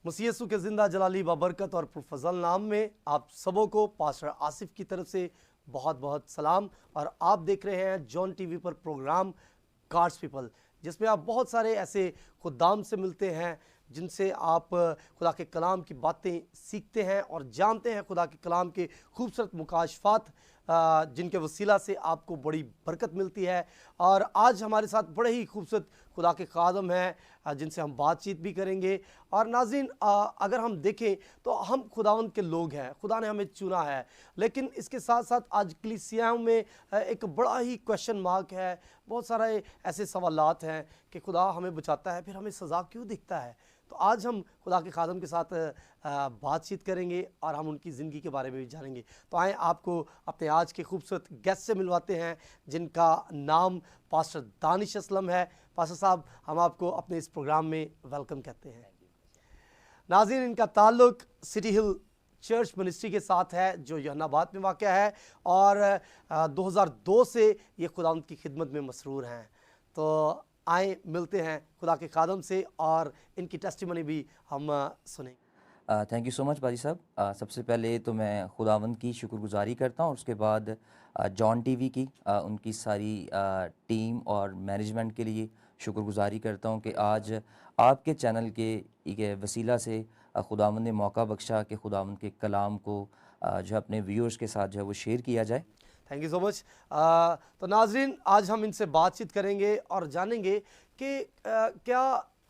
मसीह यीशु के जिंदा जलाली बाबरकत और पुरफजल नाम में आप सबों को पास्टर आसिफ की तरफ से बहुत बहुत सलाम। और आप देख रहे हैं जॉन टीवी पर प्रोग्राम गॉड्स पीपल, जिसमें आप बहुत सारे ऐसे खुदाम से मिलते हैं जिनसे आप खुदा के कलाम की बातें सीखते हैं और जानते हैं खुदा के कलाम के खूबसूरत मुकाशफात, जिनके वसीला से आपको बड़ी बरकत मिलती है। और आज हमारे साथ बड़े ही खूबसूरत खुदा के खादम हैं जिनसे हम बातचीत भी करेंगे। और नाज़रीन, अगर हम देखें तो हम खुदावंद के लोग हैं, खुदा ने हमें चुना है, लेकिन इसके साथ साथ आज कलीसियाओं में एक बड़ा ही क्वेश्चन मार्क है। बहुत सारे ऐसे सवालात हैं कि खुदा हमें बचाता है फिर हमें सज़ा क्यों दिखता है। तो आज हम खुदा के खादम के साथ बातचीत करेंगे और हम उनकी ज़िंदगी के बारे में भी जानेंगे। तो आएँ आपको अपने आज के खूबसूरत गेस्ट से मिलवाते हैं जिनका नाम पास्टर दानिश असलम है। पास्टर साहब, हम आपको अपने इस प्रोग्राम में वेलकम कहते हैं। नाज़रीन, इनका ताल्लुक सिटी हिल चर्च मिनिस्ट्री के साथ है जो जहानाबाद में वाक़या है और 2002 से ये खुदावंद की खिदमत में मसरूर हैं। तो आए मिलते हैं खुदा के खादम से और इनकी टेस्टिमनी भी हम सुनेंगे। थैंक यू सो मच बाजी साहब। सबसे पहले तो मैं खुदावंद की शुक्रगुजारी करता हूँ और उसके बाद जॉन टीवी की उनकी सारी टीम और मैनेजमेंट के लिए शुक्रगुजारी करता हूँ कि आज आपके चैनल के वसीला से खुदावंद ने मौका बख्शा कि खुदावंद के कलाम को जो अपने व्यूअर्स के साथ जो है वो शेयर किया जाए। Thank you so much. तो नाजरीन, आज हम इनसे बातचीत करेंगे और जानेंगे कि क्या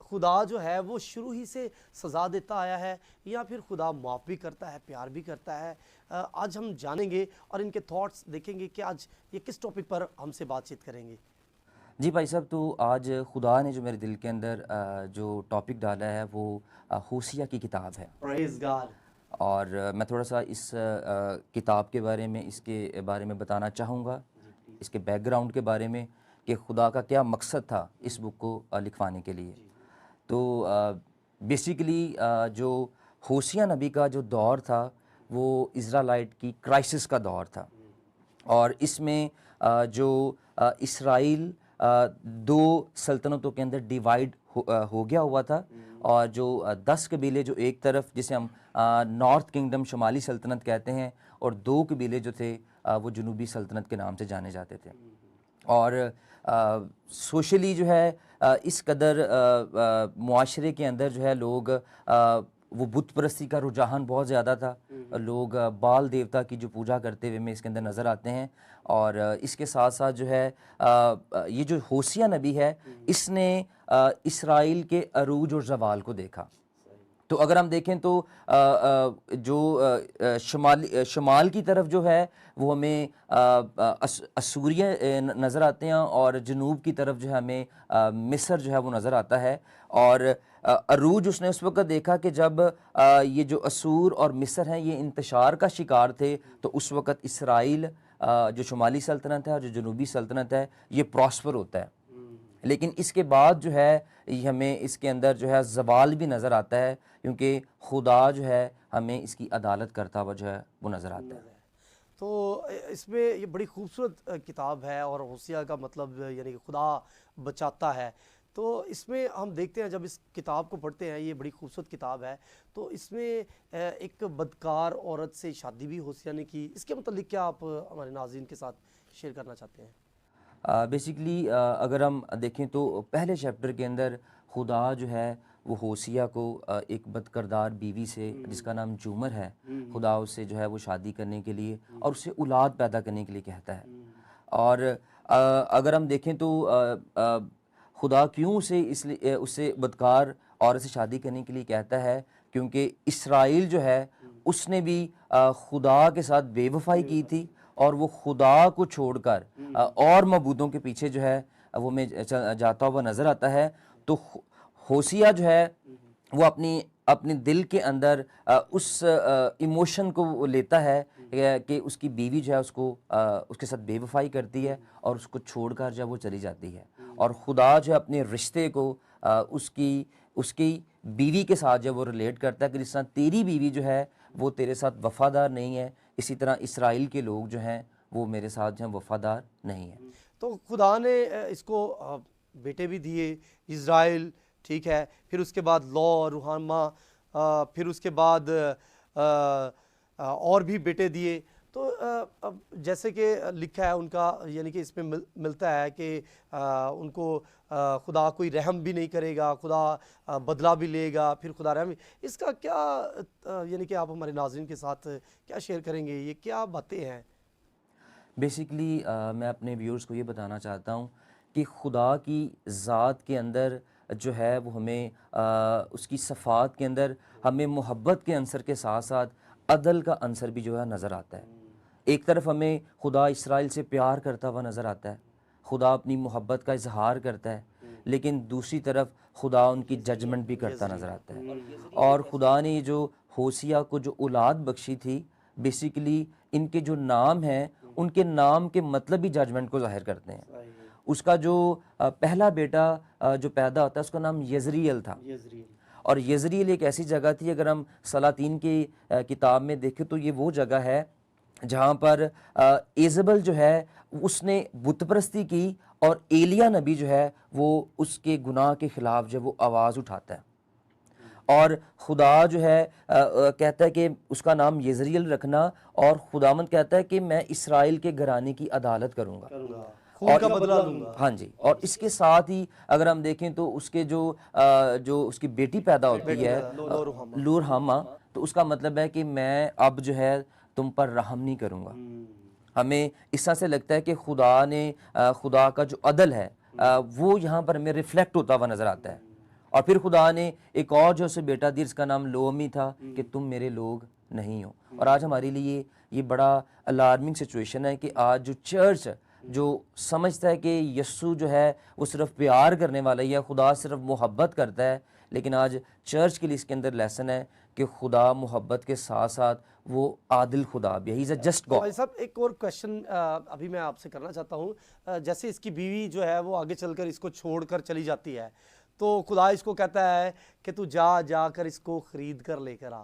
खुदा जो है वो शुरू ही से सज़ा देता आया है या फिर खुदा माफ़ भी करता है, प्यार भी करता है। आज हम जानेंगे और इनके थॉट्स देखेंगे कि आज ये किस टॉपिक पर हमसे बातचीत करेंगे। जी भाई साहब, तो आज खुदा ने जो मेरे दिल के अंदर जो टॉपिक डाला है वो होसिया की किताब है। Praise God. और मैं थोड़ा सा इस किताब के बारे में, इसके बारे में बताना चाहूँगा, इसके बैकग्राउंड के बारे में कि खुदा का क्या मकसद था इस बुक को लिखवाने के लिए। तो बेसिकली जो होसिया नबी का जो दौर था वो इज़राइलाइट की क्राइसिस का दौर था और इसमें जो इसराइल दो सल्तनतों के अंदर डिवाइड हो गया हुआ था और जो 10 कबीले जो एक तरफ, जिसे हम नॉर्थ किंगडम शुमाली सल्तनत कहते हैं, और 2 कबीले जो थे वो जनूबी सल्तनत के नाम से जाने जाते थे। और सोशली जो है इस कदर मुआशरे के अंदर जो है लोग वो बुत परस्ती का रुझान बहुत ज़्यादा था। लोग बाल देवता की जो पूजा करते हुए में इसके अंदर नज़र आते हैं। और इसके साथ साथ जो है ये जो होसिया नबी है इसने इसराइल के अरूज और जवाल को देखा। तो अगर हम देखें तो जो शुमाल की तरफ जो है वो हमें असूरिया नज़र आते हैं और जनूब की तरफ जो है हमें मिस्र जो है वो नज़र आता है। और अरूज उसने उस वक़्त देखा कि जब ये जो असूर और मिस्र हैं ये इंतशार का शिकार थे, तो उस वक़्त इसराइल जो शुमाली सल्तनत है और जो जनूबी सल्तनत है ये प्रॉस्पर होता है। लेकिन इसके बाद जो है हमें इसके अंदर जो है ज़वाल भी नज़र आता है, क्योंकि खुदा जो है हमें इसकी अदालत करता हुआ जो है वो नज़र आता है। तो इसमें ये बड़ी खूबसूरत किताब है और होसिया का मतलब यानी कि खुदा बचाता है। तो इसमें हम देखते हैं जब इस किताब को पढ़ते हैं, ये बड़ी खूबसूरत किताब है, तो इसमें एक बदकार औरत से शादी भी होसिया ने की। इसके मतलब क्या आप हमारे नाज़रीन के साथ शेयर करना चाहते हैं? बेसिकली अगर हम देखें तो पहले चैप्टर के अंदर खुदा जो है वो होसिया को एक बदकिरदार बीवी से जिसका नाम जूमर है, खुदा उससे जो है वो शादी करने के लिए और उससे औलाद पैदा करने के लिए कहता है। और अगर हम देखें तो खुदा क्यों उसे इसलिए उससे बदकार औरत से शादी करने के लिए कहता है, क्योंकि इसराइल जो है उसने भी खुदा के साथ बेवफाई की थी और वो खुदा को छोड़कर और मबूदों के पीछे जो है वो में जाता हुआ नज़र आता है। तो होसिया जो है वो अपने दिल के अंदर उस इमोशन को वो लेता है कि उसकी बीवी जो है उसको उसके साथ बेवफाई करती है और उसको छोड़कर जब वो चली जाती है। और खुदा जो है अपने रिश्ते को उसकी बीवी के साथ जब वो रिलेट करता है कि जिस तरह तेरी बीवी जो है वो तेरे साथ वफ़ादार नहीं है, इसी तरह इसराइल के लोग जो हैं वो मेरे साथ जो हैं वफ़ादार नहीं है। तो खुदा ने इसको बेटे भी दिए, इज़राइल, ठीक है, फिर उसके बाद लौ, रुहामा, फिर उसके बाद और भी बेटे दिए। तो अब जैसे कि लिखा है उनका, यानी कि इसमें मिलता है कि उनको खुदा कोई रहम भी नहीं करेगा, खुदा बदला भी लेगा, फिर खुदा रहम भी। इसका क्या यानी कि आप हमारे नाज़रीन के साथ क्या शेयर करेंगे, ये क्या बातें हैं? बेसिकली मैं अपने व्यूअर्स को ये बताना चाहता हूँ कि खुदा की ज़ात के अंदर जो है वो हमें उसकी सफ़ात के अंदर हमें मोहब्बत के अंसर के साथ साथ अदल का अंसर भी जो है नज़र आता है। एक तरफ हमें खुदा इसराइल से प्यार करता हुआ नज़र आता है, खुदा अपनी मोहब्बत का इजहार करता है, लेकिन दूसरी तरफ खुदा उनकी जजमेंट भी करता नज़र आता है। और खुदा ने जो होसिया को जो औलाद बख्शी थी, बेसिकली इनके जो नाम हैं उनके नाम के मतलब भी जजमेंट को ज़ाहिर करते हैं। उसका जो पहला बेटा जो पैदा होता है उसका नाम यजरियल था। और यजरियल एक ऐसी जगह थी, अगर हम सलातीन की किताब में देखें तो ये वो जगह है जहाँ पर इज़बल जो है उसने बुतपरस्ती की और एलिया नबी जो है वो उसके गुनाह के ख़िलाफ़ जो वो आवाज़ उठाता है। और खुदा जो है कहता है कि उसका नाम यजरियल रखना, और खुदावंद कहता है कि मैं इसराइल के घराने की अदालत करूँगा, खून का बदला लूंगा। हाँ जी। और इसके साथ ही अगर हम देखें तो उसके जो उसकी बेटी पैदा होती है लूरहामा, तो उसका मतलब है कि मैं अब जो है तुम पर रहम नहीं करूँगा। हमें इस तरह से लगता है कि खुदा ने खुदा का जो अदल है वो यहाँ पर हमें रिफ्लेक्ट होता हुआ नज़र आता है। और फिर खुदा ने एक और जो उसे बेटा दी जिसका नाम लोमी था कि तुम मेरे लोग नहीं हो। और आज हमारे लिए ये बड़ा अलार्मिंग सिचुएशन है कि आज जो चर्च जो समझता है कि यस्सु जो है वो सिर्फ प्यार करने वाला है या खुदा सिर्फ मोहब्बत करता है, लेकिन आज चर्च के लिए इसके अंदर लेसन है कि खुदा मोहब्बत के साथ साथ वो आदिल खुदा भी है, he is a just God. भाई साहब, एक और क्वेश्चन अभी मैं आपसे करना चाहता हूँ। जैसे इसकी बीवी जो है वो आगे चलकर इसको छोड़कर चली जाती है, तो खुदा इसको कहता है कि तू जाकर इसको ख़रीद कर लेकर आ,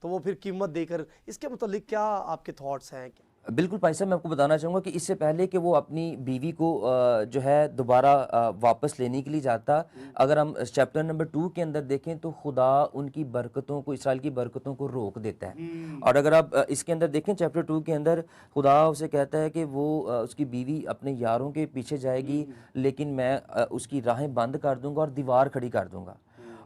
तो वो फिर कीमत देकर, इसके मुतालिक क्या आपके थॉट्स हैं? बिल्कुल भाई साहब, मैं आपको बताना चाहूँगा कि इससे पहले कि वो अपनी बीवी को जो है दोबारा वापस लेने के लिए जाता, अगर हम चैप्टर नंबर 2 के अंदर देखें तो खुदा उनकी बरकतों को, इसराइल की बरकतों को रोक देता है। और अगर आप इसके अंदर देखें चैप्टर 2 के अंदर खुदा उसे कहता है कि वो उसकी बीवी अपने यारों के पीछे जाएगी, लेकिन मैं उसकी राहें बंद कर दूंगा और दीवार खड़ी कर दूंगा।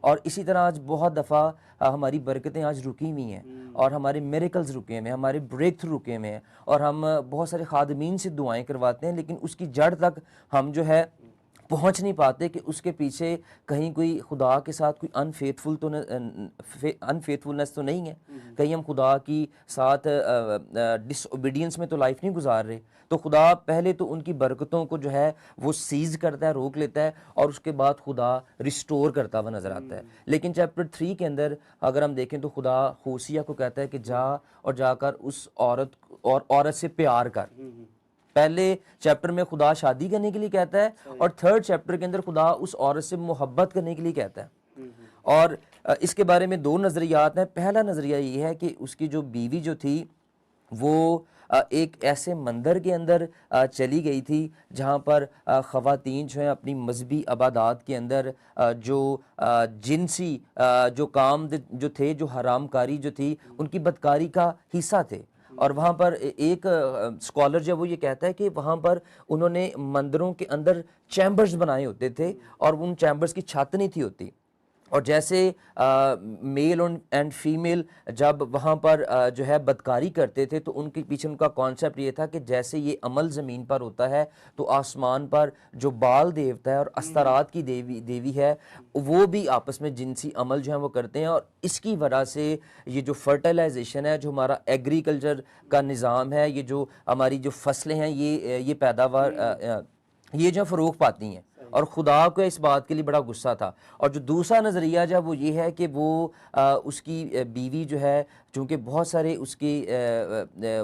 और इसी तरह आज बहुत दफ़ा हमारी बरकतें आज रुकी हुई हैं और हमारे मिरेकल्स रुके हुए हैं, हमारे ब्रेक थ्रू रुके हुए हैं, और हम बहुत सारे खादमीन से दुआएं करवाते हैं, लेकिन उसकी जड़ तक हम जो है पहुंच नहीं पाते कि उसके पीछे कहीं कोई खुदा के साथ कोई अनफेथफुलनेस तो नहीं है, कहीं हम खुदा की साथ डिसओबीडियंस में तो लाइफ नहीं गुजार रहे। तो खुदा पहले तो उनकी बरकतों को जो है वो सीज करता है, रोक लेता है, और उसके बाद खुदा रिस्टोर करता हुआ नज़र आता है। लेकिन चैप्टर 3 के अंदर अगर हम देखें तो खुदा होसिया को कहता है कि जा और जाकर उस औरत से प्यार कर। पहले चैप्टर में खुदा शादी करने के लिए कहता है, और थर्ड चैप्टर के अंदर खुदा उस औरत से मोहब्बत करने के लिए कहता है। और इसके बारे में दो नज़रियात हैं। पहला नज़रिया ये है कि उसकी जो बीवी जो थी वो एक ऐसे मंदिर के अंदर चली गई थी जहाँ पर ख़वातीन जो हैं अपनी मजहबी अबादात के अंदर जो जिनसी जो काम जो थे, जो हरामकारी जो थी, उनकी बदकारी का हिस्सा थे। और वहाँ पर एक स्कॉलर जो वो ये कहता है कि वहाँ पर उन्होंने मंदिरों के अंदर चैम्बर्स बनाए होते थे और उन चैम्बर्स की छत नहीं थी होती, और जैसे मेल एंड फीमेल जब वहाँ पर जो है बदकारी करते थे तो उनके पीछे उनका कॉन्सेप्ट ये था कि जैसे ये अमल ज़मीन पर होता है तो आसमान पर जो बाल देवता है और अस्तारात की देवी है वो भी आपस में जिनसी अमल जो है वो करते हैं। और इसकी वजह से ये जो फर्टिलाइजेशन है, जो हमारा एग्रीकल्चर का निज़ाम है, ये जो हमारी जो फसलें हैं, ये पैदावार ये जो फ़रोग पाती हैं, और खुदा को इस बात के लिए बड़ा गुस्सा था। और जो दूसरा नज़रिया जब वो ये है कि वो उसकी बीवी जो है, चूँकि बहुत सारे उसके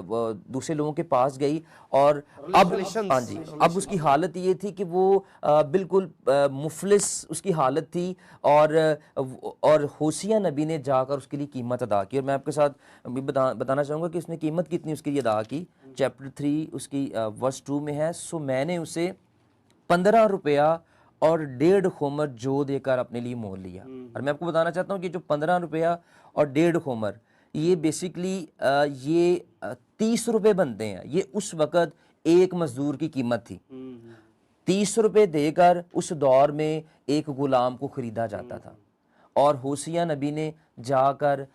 वो दूसरे लोगों के पास गई, और अब हाँ जी, अब उसकी हालत ये थी कि वो बिल्कुल मुफलिस उसकी हालत थी, और होसिया नबी ने जाकर उसके लिए कीमत अदा की। और मैं आपके साथ बताना चाहूँगा कि उसने कीमत कितनी उसके लिए अदा की। चैप्टर 3 उसकी वर्स 2 में है, सो मैंने उसे 15 रुपया और 1.5 खोमर जौ देकर अपने लिए मोल लिया। और मैं आपको बताना चाहता हूँ कि जो 15 रुपया और 1.5 खोमर, ये बेसिकली ये 30 रुपये बनते हैं। ये उस वक़्त एक मज़दूर की कीमत थी। 30 रुपये देकर उस दौर में एक ग़ुलाम को ख़रीदा जाता था। और होसिया नबी ने जाकर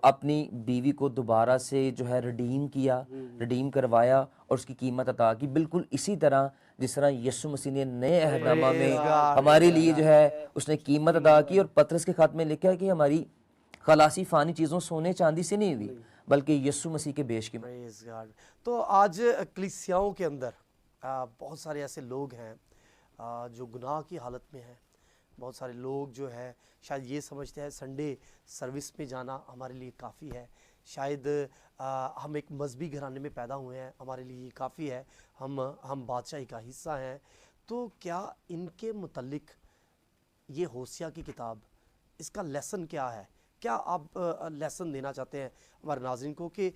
अपनी बीवी को दोबारा से जो है रिडीम करवाया और उसकी कीमत अता की। बिल्कुल इसी तरह जिस तरह यीशु मसीह ने नए अहदनामा में हमारे लिए जो है उसने कीमत अदा की। और पतरस के ख़त में लिखा है कि हमारी खलासी फ़ानी चीज़ों सोने चांदी से नहीं हुई, बल्कि यीशु मसीह के बेशकीमत। Praise God. तो आज कलीसियाओं के अंदर बहुत सारे ऐसे लोग हैं जो गुनाह की हालत में हैं। बहुत सारे लोग जो है शायद ये समझते हैं संडे सर्विस में जाना हमारे लिए काफ़ी है। शायद हम एक मजहबी घराने में पैदा हुए हैं, हमारे लिए ये काफ़ी है, हम बादशाही का हिस्सा हैं। तो क्या इनके मुतल्लिक ये होसिया की किताब, इसका लेसन क्या है? क्या आप लेसन देना चाहते हैं हमारे नाज़रीन को कि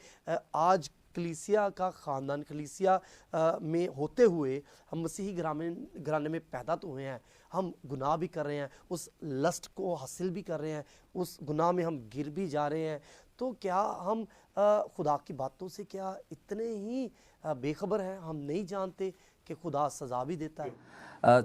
आज कलीसिया का ख़ानदान, कलीसिया में होते हुए हम मसीही घराने में पैदा तो हुए हैं, हम गुनाह भी कर रहे हैं, उस लस्ट को हासिल भी कर रहे हैं, उस गुनाह में हम गिर भी जा रहे हैं। तो क्या हम खुदा की बातों से क्या इतने ही बेखबर हैं, हम नहीं जानते कि खुदा सज़ा भी देता है?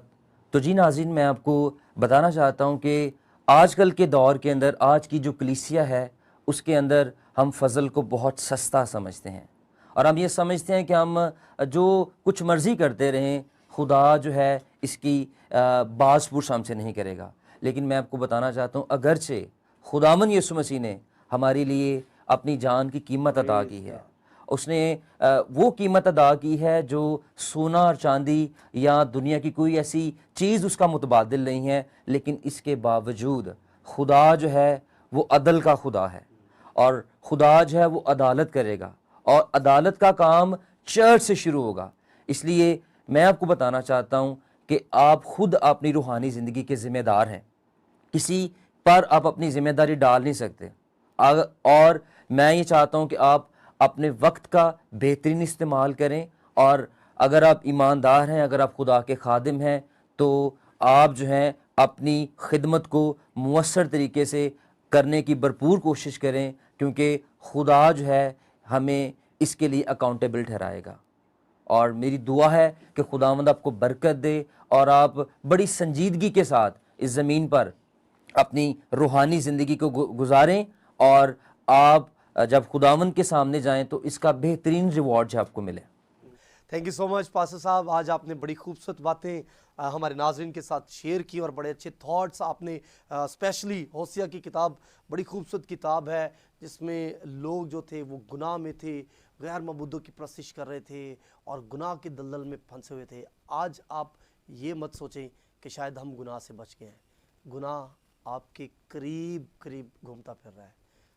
तो जी नाज़रीन, मैं आपको बताना चाहता हूँ कि आजकल के दौर के अंदर आज की जो कलीसिया है उसके अंदर हम फ़ज़ल को बहुत सस्ता समझते हैं और हम ये समझते हैं कि हम जो कुछ मर्ज़ी करते रहें, खुदा जो है इसकी बाज़ पुर्स हमसे नहीं करेगा। लेकिन मैं आपको बताना चाहता हूँ, अगरचे खुदावन यीशु मसीह ने हमारे लिए अपनी जान की कीमत अदा की है, उसने वो कीमत अदा की है जो सोना और चांदी या दुनिया की कोई ऐसी चीज़ उसका मुतबादिल नहीं है। लेकिन इसके बावजूद खुदा जो है वो अदल का खुदा है और खुदा जो है वो अदालत करेगा और अदालत का काम चर्च से शुरू होगा। इसलिए मैं आपको बताना चाहता हूँ कि आप खुद अपनी रूहानी ज़िंदगी के ज़िम्मेदार हैं, किसी पर आप अपनी ज़िम्मेदारी डाल नहीं सकते। और मैं ये चाहता हूँ कि आप अपने वक्त का बेहतरीन इस्तेमाल करें और अगर आप ईमानदार हैं, अगर आप खुदा के खादिम हैं, तो आप जो हैं अपनी खिदमत को मुअस्सर तरीके से करने की भरपूर कोशिश करें, क्योंकि खुदा जो है हमें इसके लिए अकाउंटेबल ठहराएगा। और मेरी दुआ है कि खुदावंद आपको बरकत दे और आप बड़ी संजीदगी के साथ इस ज़मीन पर अपनी रूहानी ज़िंदगी को गुजारें और आप जब खुदावंद के सामने जाएं तो इसका बेहतरीन रिवॉर्ड जो आपको मिले। Thank you so much pastor साहब, आज आपने बड़ी खूबसूरत बातें हमारे नाज़रीन के साथ शेयर की और बड़े अच्छे थॉट्स आपने, स्पेशली होसिया की किताब बड़ी खूबसूरत किताब है जिसमें लोग जो थे वो गुनाह में थे, गैर मबूदों की प्रस्तिश कर रहे थे और गुनाह के दलदल में फंसे हुए थे। आज आप ये मत सोचें कि शायद हम गुनाह से बच गए हैं, गुनाह आपके करीब करीब घूमता फिर रहा है।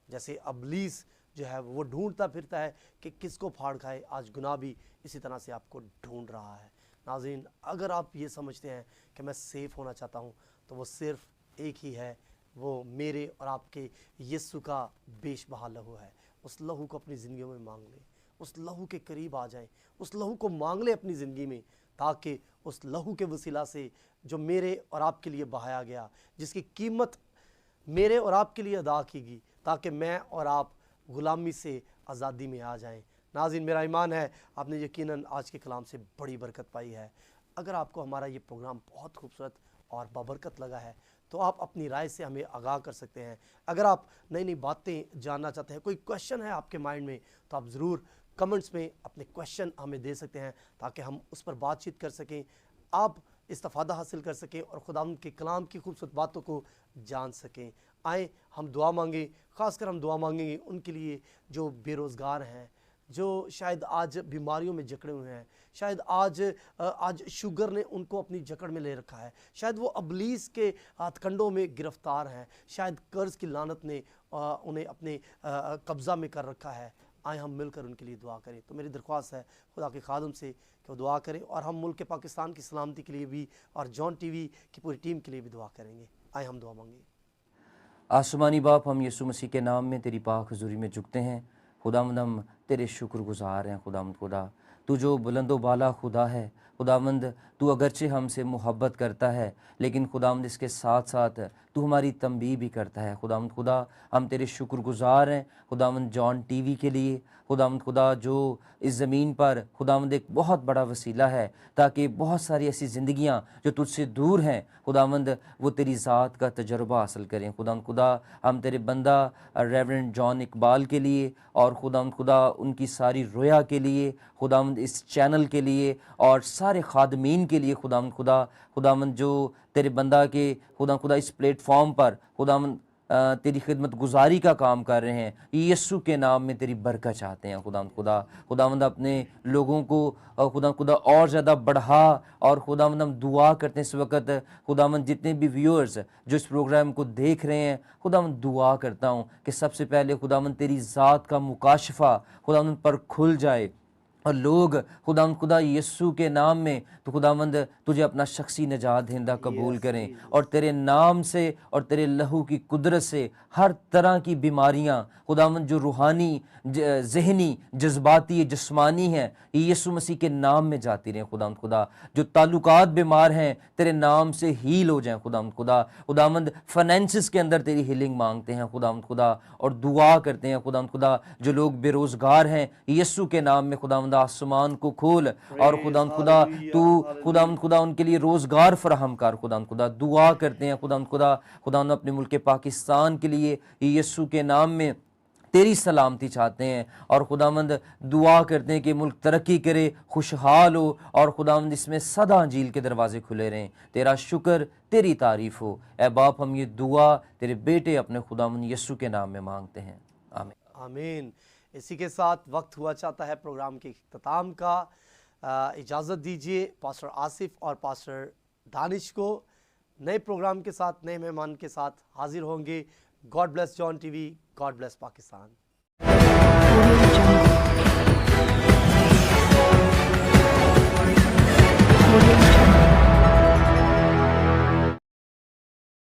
जैसे अबलीस जो है वो ढूंढता फिरता है कि किसको फाड़ खाए, आज गुनाह भी इसी तरह से आपको ढूंढ रहा है। नाज़रीन, अगर आप ये समझते हैं कि मैं सेफ़ होना चाहता हूँ तो वो सिर्फ़ एक ही है, वो मेरे और आपके यीशु का बेशबहा लहू है। उस लहू को अपनी ज़िंदगी में मांग लें, उस लहू के करीब आ जाएं, उस लहू को मांग लें अपनी ज़िंदगी में, ताकि उस लहू के वसीला से जो मेरे और आपके लिए बहाया गया, जिसकी कीमत मेरे और आपके लिए अदा की गई, ताकि मैं और आप ग़ुलामी से आज़ादी में आ जाएं। नाज़रीन, मेरा ईमान है आपने यकीनन आज के कलाम से बड़ी बरकत पाई है। अगर आपको हमारा ये प्रोग्राम बहुत खूबसूरत और बाबरकत लगा है तो आप अपनी राय से हमें आगाह कर सकते हैं। अगर आप नई नई बातें जानना चाहते हैं, कोई क्वेश्चन है आपके माइंड में, तो आप ज़रूर कमेंट्स में अपने क्वेश्चन हमें दे सकते हैं ताकि हम उस पर बातचीत कर सकें, आप इस्तिफ़ादा हासिल कर सकें और खुदावंद के कलाम की खूबसूरत बातों को जान सकें। आए हम दुआ मांगें, ख़ासकर हम दुआ मांगेंगे उनके लिए जो बेरोज़गार हैं, जो शायद आज बीमारियों में जकड़े हुए हैं, शायद आज शुगर ने उनको अपनी जकड़ में ले रखा है, शायद वो अबलीस के हथकंडों में गिरफ्तार हैं, शायद कर्ज़ की लानत ने उन्हें अपने कब्ज़ा में कर रखा है। आए हम मिलकर उनके लिए दुआ करें। तो मेरी दरख्वास्त है खुदा के खादम से कि वो दुआ करें और हम मुल्क पाकिस्तान की सलामती के लिए भी और जॉन टीवी की पूरी टीम के लिए भी दुआ करेंगे। आए हम दुआ मांगें। आसमानी बाप, हम यीशु मसीह के नाम में तेरी पाक हुज़ूरी में झुकते हैं। खुदावंद, हम तेरे शुक्रगुज़ार हैं। खुदावंद खुदा, तू जो बुलंदो बाला खुदा है, खुदावंद तू अगरचे हमसे मोहब्बत करता है, लेकिन खुदावंद इसके साथ साथ तू हमारी तंबीह भी करता है। खुदावंद खुदा हम तेरे शुक्रगुजार हैं खुदावंद जॉन टीवी के लिए। खुदावंद खुदा जो इस ज़मीन पर खुदावंद एक बहुत बड़ा वसीला है ताकि बहुत सारी ऐसी ज़िंदगियाँ जो तुझसे दूर हैं खुदावंद वो तेरी ज़ात का तजर्बा हासिल करें। खुदावंद खुदा हम तेरे बंदा रेवरेंड जॉन इकबाल के लिए और खुदावंद खुदा उनकी सारी रोया के लिए, खुदावंद इस चैनल के लिए और सारे खादमीन के लिए खुदावंद खुदा, खुदावंद जो तेरे बंदा के खुदावंद खुदा इस प्लेटफॉर्म पर खुदावंद तेरी खिदमत गुजारी का काम कर रहे हैं, यीशु के नाम में तेरी बरकत चाहते हैं। खुदावंद खुदा, खुदावंद अपने लोगों को खुदावंद खुदा और ज़्यादा बढ़ा और खुदावंद हम दुआ करते हैं इस वक्त खुदावंद जितने भी व्यूअर्स जो इस प्रोग्राम को देख रहे हैं, खुदावंद दुआ करता हूँ कि सबसे पहले खुदावंद तेरी ज़ात का मुकाशफा खुदावंद पर खुल जाए और लोग खुदावंद खुदा यीशु के नाम में तो खुदावंद तुझे अपना शख्सी नजात दहिंदा कबूल करें और तेरे नाम से और तेरे लहू की कुदरत से हर तरह की बीमारियां खुदावंद जो रूहानी ज़हनी जज्बाती जिस्मानी हैं यीशु मसीह के नाम में जाती रहें। खुदावंद खुदा जो ताल्लुकात बीमार हैं तेरे नाम से हील हो जाएं। खुदावंद खुदा, खुदावंद फाइनेंसिस के अंदर तेरी हीलिंग मांगते हैं खुदावंद खुदा और दुआ करते हैं खुदावंद खुदा जो लोग बेरोज़गार हैं यीशु के नाम में खुदावंद आसमान को खोल और खुदावंद खुदा तू खुदावंद खुदा उनके लिए रोज़गार फराहम कर। खुदावंद खुदा दुआ करते हैं खुदावंद खुदा, खुदावंद अपने मुल्क पाकिस्तान के लिए यीशु के नाम में तेरी सलामती चाहते हैं और खुदावंद दुआ करते हैं कि मुल्क तरक्की करे, खुशहाल हो और खुदावंद इसमें सदा अंजील के दरवाजे खुले रहें। तेरा शुक्र, तेरी तारीफ़ हो। ऐ बाप हम ये दुआ तेरे बेटे अपने खुदावंद यीशु के नाम में मांगते हैं, आमीन। आमीन। इसी के साथ वक्त हुआ चाहता है प्रोग्राम के इख्तिताम का। इजाज़त दीजिए पास्टर आसिफ और पास्टर दानिश को। नए प्रोग्राम के साथ, नए मेहमान के साथ हाजिर होंगे। God bless John TV, God bless Pakistan.